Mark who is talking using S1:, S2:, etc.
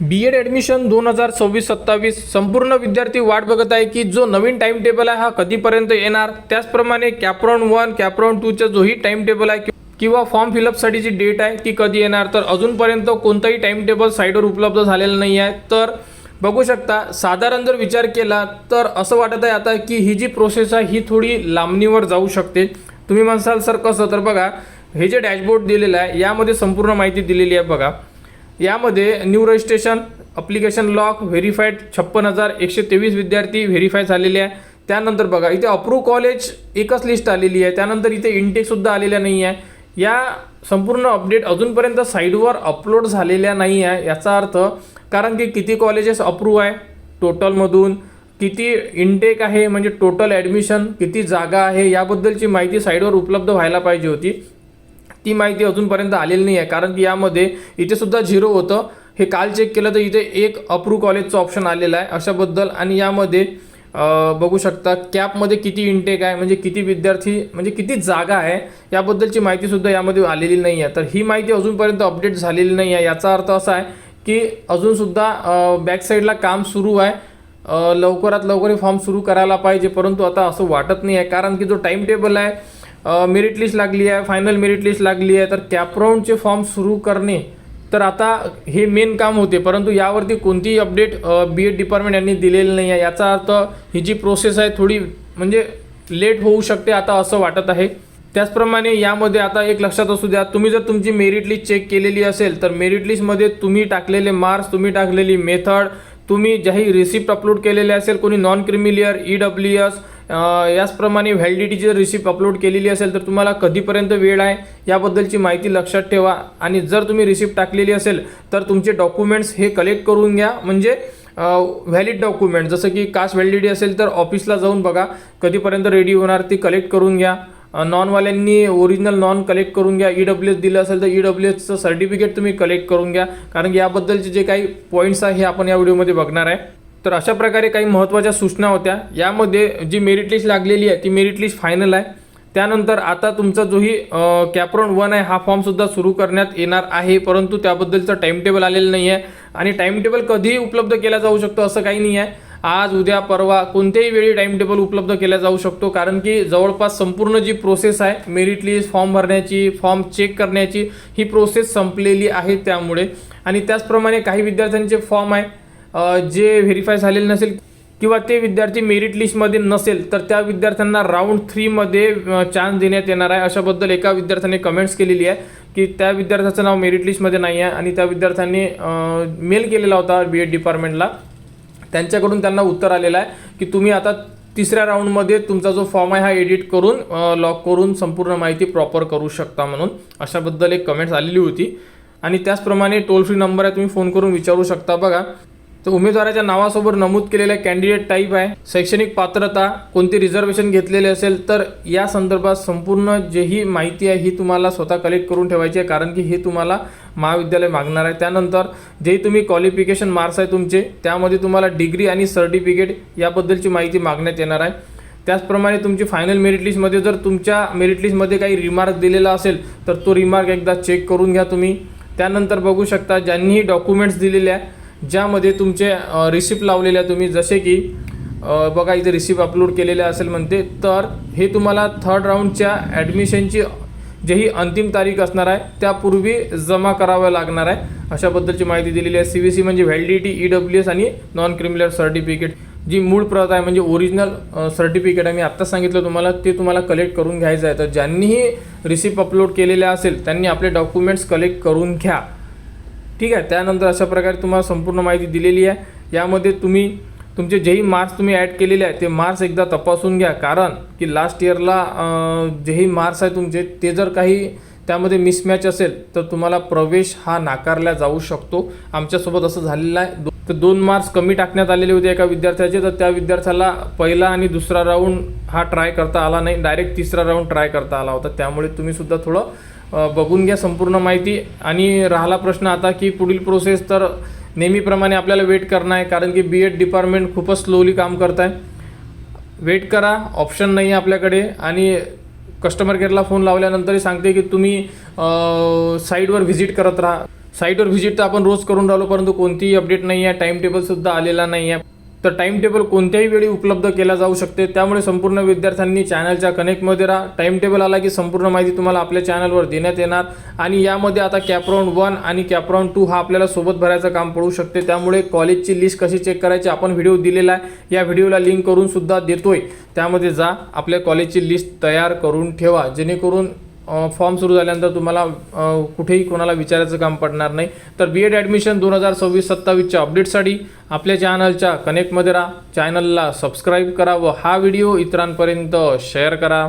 S1: B.Ed admission 2026-27 संपूर्ण विद्यार्थी वाट बघत आहे की जो नवीन टाइम टेबल आहे हा कधीपर्यंत येणार। त्याचप्रमाणे कॅपराउंड 1 कॅपराउंड 2 चा जोही टाइम टेबल आहे किंवा फॉर्म फिलअपसाठीची डेट आहे ती कधी येणार, तर अजूनपर्यंत कोणताही टाइम टेबल साईटवर उपलब्ध झालेला नाही आहे। तर बघू शकता, साधारण जर विचार केला तर असं वाटत आहे आता की ही जी प्रोसेस आहे ही थोडी लांबणीवर जाऊ शकते। तुम्ही म्हणसाल सर कसं, तर बघा हे जे डॅशबोर्ड दिलेलं आहे यामध्ये संपूर्ण माहिती दिलेली आहे। बघा यामध्ये new registration application lock verified 56,123 विद्यार्थी व्हेरीफाय झालेले आहे। त्यानंतर बघा इथे अप्रूव्ह कॉलेज एकच लिस्ट आलेली आहे, त्यानंतर इथे इनटेक सुद्धा आलेल्या नाही आहे। या संपूर्ण अपडेट अजूनपर्यंत साईटवर अपलोड झालेल्या नाही आहे। याचा अर्थ कारण की किती कॉलेजेस अप्रूव्ह आहे टोटलमधून, किती इनटेक आहे म्हणजे टोटल ॲडमिशन किती जागा आहे याबद्दलची माहिती साईटवर उपलब्ध व्हायला पाहिजे होती। ती माहिती अजूनपर्यंत आलेली नाही आहे, कारण की यामध्ये इथे सुद्धा 0 होतं। हे काल चेक केलं तर इथे एक अप्रूव्ह कॉलेजचं ऑप्शन आलेलं आहे अशाबद्दल। आणि यामध्ये बघू शकता कॅपमध्ये किती इनटेक आहे म्हणजे किती विद्यार्थी म्हणजे किती जागा आहे याबद्दलची माहिती सुद्धा यामध्ये आलेली नाही आहे। तर ही माहिती अजूनपर्यंत अपडेट झालेली नाही आहे। याचा अर्थ असा आहे की अजूनसुद्धा बॅक साईडला काम सुरू आहे। लवकरात लवकर फॉर्म सुरू करायला पाहिजे, परंतु आता असं वाटत नाही आहे, कारण की जो टाइम टेबल आहे मेरिट लिस्ट लागली आहे, फायनल मेरिट लिस्ट लागली आहे, तर कॅपराउंडचे फॉर्म सुरू करणे तर आता हे मेन काम होते, परंतु यावरती कोणतीही अपडेट B.Ed डिपार्टमेंट यांनी दिलेली नाही आहे। याचा अर्थ ही जी प्रोसेस आहे थोडी म्हणजे लेट होऊ शकते आता असं वाटत आहे। त्याचप्रमाणे यामध्ये आता एक लक्षात असू द्या, तुम्ही जर तुमची मेरिट लिस्ट चेक केलेली असेल तर मेरिट लिस्टमध्ये तुम्ही टाकलेले मार्क्स, तुम्ही टाकलेली मेथड, तुम्ही ज्याही रिसिप्ट अपलोड केलेले असेल, कोणी नॉन क्रिमिलियर EWS याचप्रमाणे व्हॅलिडिटीची रिसिप्ट अपलोड केलेली असेल तर तुम्हाला कधीपर्यंत वेळ आहे याबद्दलची माहिती लक्षात ठेवा। आणि जर तुम्ही रिसिप्ट टाकलेली असेल तर तुमचे डॉक्युमेंट्स हे कलेक्ट करून घ्या, म्हणजे व्हॅलिड डॉक्युमेंट जसं की कास्ट व्हॅलिडिटी असेल तर ऑफिसला जाऊन बघा कधीपर्यंत रेडी होणार ती कलेक्ट करून घ्या। नॉनवाल्यांनी ओरिजिनल नॉन कलेक्ट करून घ्या। EWS दिलं असेल तर EWSचं सर्टिफिकेट तुम्ही कलेक्ट करून घ्या, कारण की याबद्दलचे जे काही पॉईंट्स आहे हे आपण या व्हिडिओमध्ये बघणार आहे। तर अशा प्रकारे काही महत्त्वाच्या सूचना होत्या। यामध्ये जी मेरिट लिस्ट लागलेली आहे ती मेरिट लिस्ट फायनल आहे। त्यानंतर आता तुमचा जोही कॅपराउंड 1 आहे हा फॉर्मसुद्धा सुरू करण्यात येणार आहे, परंतु त्याबद्दलचं टाइम टेबल आलेलं नाही आहे। आणि टाइम टेबल कधीही उपलब्ध केला जाऊ शकतो असं काही नाही आहे, आज उद्या परवा कोणत्याही वेळी टाइम टेबल उपलब्ध केला जाऊ शकतो, कारण की जवळपास संपूर्ण जी प्रोसेस आहे मेरिट लिस्ट फॉर्म भरण्याची, फॉर्म चेक करण्याची ही प्रोसेस संपलेली आहे त्यामुळे। आणि त्याचप्रमाणे काही विद्यार्थ्यांचे फॉर्म आहे जे व्हेरीफाय झालेले नसेल किंवा ते विद्यार्थी मेरिट लिस्टमध्ये नसेल तर त्या विद्यार्थ्यांना राऊंड 3 मध्ये चान्स देण्यात येणार आहे अशाबद्दल एका विद्यार्थ्याने कमेंट्स केलेली आहे की त्या विद्यार्थ्याचं नाव मेरिट लिस्टमध्ये नाही आहे आणि त्या विद्यार्थ्यांनी मेल केलेला होता B.Ed डिपार्टमेंटला। त्यांच्याकडून त्यांना उत्तर आलेलं आहे की तुम्ही आता 3ऱ्या राऊंडमध्ये तुमचा जो फॉर्म आहे हा एडिट करून लॉक करून संपूर्ण माहिती प्रॉपर करू शकता, म्हणून अशाबद्दल एक कमेंट्स आलेली होती। आणि त्याचप्रमाणे टोल फ्री नंबर आहे, तुम्ही फोन करून विचारू शकता। बघा तर उमेदवाराच्या नावासोबत नमूद केलेल्या कॅन्डिडेट टाईप आहे, शैक्षणिक पात्रता, कोणती रिझर्वेशन घेतलेले असेल तर या संदर्भात संपूर्ण जेही माहिती आहे ही तुम्हाला स्वतः कलेक्ट करून ठेवायची आहे, कारण की हे तुम्हाला महाविद्यालय मागणार आहे। त्यानंतर जेही तुम्ही क्वालिफिकेशन मार्क्स आहे तुमचे त्यामध्ये तुम्हाला डिग्री आणि सर्टिफिकेट याबद्दलची माहिती मागण्यात येणार आहे। त्याचप्रमाणे तुमची फायनल मेरिट लिस्टमध्ये जर तुमच्या मेरिट लिस्टमध्ये काही रिमार्क दिलेला असेल तर तो रिमार्क एकदा चेक करून घ्या तुम्ही। त्यानंतर बघू शकता ज्यांनीही डॉक्युमेंट्स दिलेले आहे ज्यामध्ये तुमचे रिसिप्ट लावलेले आहे तुम्ही, जसे की बघा इथे रिसिप्ट अपलोड केलेले असेल म्हणते, तर हे तुम्हाला 3rd राऊंडच्या ॲडमिशनची जेही अंतिम तारीख असणार आहे त्यापूर्वी जमा करावं लागणार आहे अशाबद्दलची माहिती दिलेली आहे। CVC म्हणजे व्हॅलिडिटी, EWS आणि नॉन क्रिमिलियर सर्टिफिकेट जी मूळ प्रत आहे म्हणजे ओरिजिनल सर्टिफिकेट आहे, मी आत्ता सांगितलं तुम्हाला ते तुम्हाला कलेक्ट करून घ्यायचं आहे। तर ज्यांनीही रिसिप्ट अपलोड केलेले असेल त्यांनी आपले डॉक्युमेंट्स कलेक्ट करून घ्या, ठीक आहे। त्यानंतर अशा प्रकारे तुम्हाला संपूर्ण माहिती दिलेली आहे। यामध्ये तुम्ही तुमचे जेही मार्क्स तुम्ही ॲड केलेले आहे ते मार्क्स एकदा तपासून घ्या, कारण की लास्ट इयरला जेही मार्क्स आहे तुमचे ते जर काही त्यामध्ये मिसमॅच असेल तर तुम्हाला प्रवेश हा नाकारला जाऊ शकतो। आमच्यासोबत असं झालेलं आहे, तर 2 मार्क्स कमी टाकण्यात आलेले होते एका विद्यार्थ्याचे, तर त्या विद्यार्थ्याला पहिला आणि दुसरा राऊंड हा ट्राय करता आला नाही, डायरेक्ट 3रा राऊंड ट्राय करता आला होता। त्यामुळे तुम्ही सुद्धा थोडं बघून घ्या संपूर्ण माहिती। आणि राहिला प्रश्न आता की पुढील प्रोसेस, तर नेहमीप्रमाणे आपल्याला वेट करणं आहे, कारण की B.Ed डिपार्टमेंट खूपच स्लोली काम करत आहे। वेट करा, ऑप्शन नाही आहे आपल्याकडे। आणि कस्टमर केअरला फोन लावल्यानंतरही सांगते की तुम्ही साईटवर व्हिजिट करत राहा, साईटवर व्हिजिट तर आपण रोज करून राहिलो, परंतु कोणतीही अपडेट नाही आहे, टाइम टेबलसुद्धा आलेला नाही आहे. तर टाइम टेबल कोणत्याही वेळी उपलब्ध केला जाऊ शकते. त्यामुळे संपूर्ण विद्यार्थ्यांनी चॅनलच्या कनेक्टमध्ये राहा. टाइम टेबल आला की संपूर्ण माहिती तुम्हाला आपल्या चॅनलवर देण्यात येणार. आणि यामध्ये आता कॅपराउंड 1 आणि कॅपराउंड 2 हा आपल्याला सोबत भरायचं काम पडू शकते. त्यामुळे कॉलेजची लिस्ट कशी चेक करायची आपण व्हिडिओ दिलेला आहे, या व्हिडिओला लिंक करून सुद्धा देतोय. त्यामध्ये जा, आपल्या कॉलेजची लिस्ट तयार करून ठेवा, जेणेकरून फॉर्म सुरू झाल्यानंतर तुम्हाला कुठेही कोणाला विचारायचं काम पडणार नाही. तर BEd ॲडमिशन 2026-27च्या अपडेटसाठी आपल्या चॅनलच्या कनेक्टमध्ये राहा. चॅनलला सबस्क्राईब करा व हा व्हिडिओ इतरांपर्यंत शेअर करा.